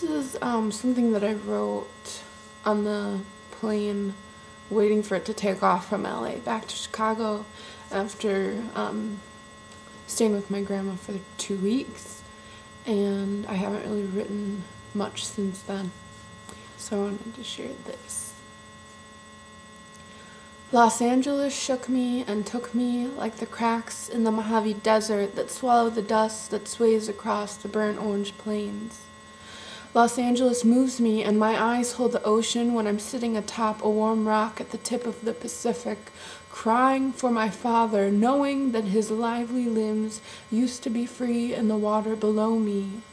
This is something that I wrote on the plane waiting for it to take off from LA back to Chicago after staying with my grandma for 2 weeks, and I haven't really written much since then, so I wanted to share this. Los Angeles shook me and took me like the cracks in the Mojave Desert that swallow the dust that sways across the burnt orange plains. Los Angeles moves me, and my eyes hold the ocean when I'm sitting atop a warm rock at the tip of the Pacific, crying for my father, knowing that his lively limbs used to be free in the water below me.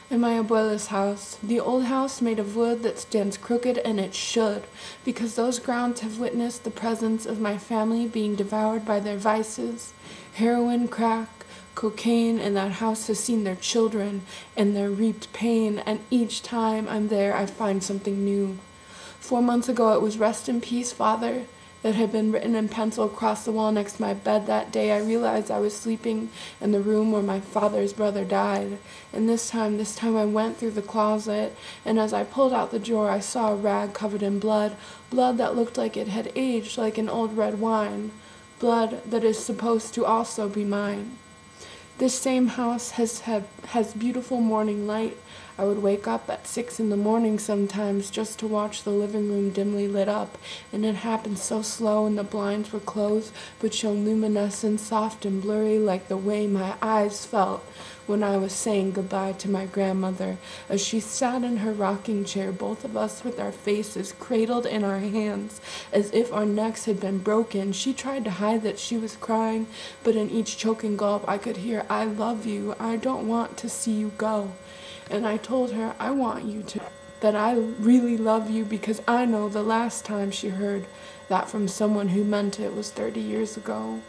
In my abuela's house, the old house made of wood that stands crooked, and it should, because those grounds have witnessed the presence of my family being devoured by their vices, heroin, crack, cocaine, and that house has seen their children and their reaped pain, and each time I'm there I find something new. 4 months ago it was "Rest in Peace, Father," that had been written in pencil across the wall next to my bed. That day I realized I was sleeping in the room where my father's brother died. And this time I went through the closet, and as I pulled out the drawer I saw a rag covered in blood that looked like it had aged like an old red wine, blood that is supposed to also be mine. This same house has beautiful morning light. I would wake up at 6 in the morning sometimes just to watch the living room dimly lit up, and it happened so slow and the blinds were closed but shone luminescent, soft and blurry, like the way my eyes felt when I was saying goodbye to my grandmother as she sat in her rocking chair, both of us with our faces cradled in our hands as if our necks had been broken. She tried to hide that she was crying, but in each choking gulp I could hear, "I love you, I don't want to see you go." And I told her, "I want you to, that I really love you," because I know the last time she heard that from someone who meant it was 30 years ago.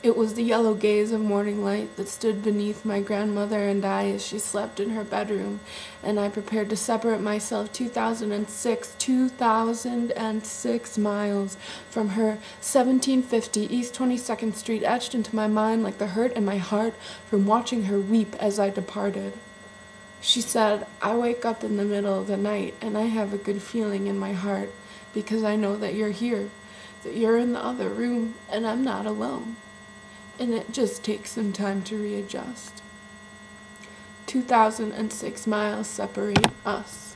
It was the yellow gaze of morning light that stood beneath my grandmother and I as she slept in her bedroom, and I prepared to separate myself 2006 miles from her. 1750 East 22nd Street etched into my mind like the hurt in my heart from watching her weep as I departed. She said, "I wake up in the middle of the night and I have a good feeling in my heart because I know that you're here, that you're in the other room, and I'm not alone. And it just takes some time to readjust." 2006 miles separate us.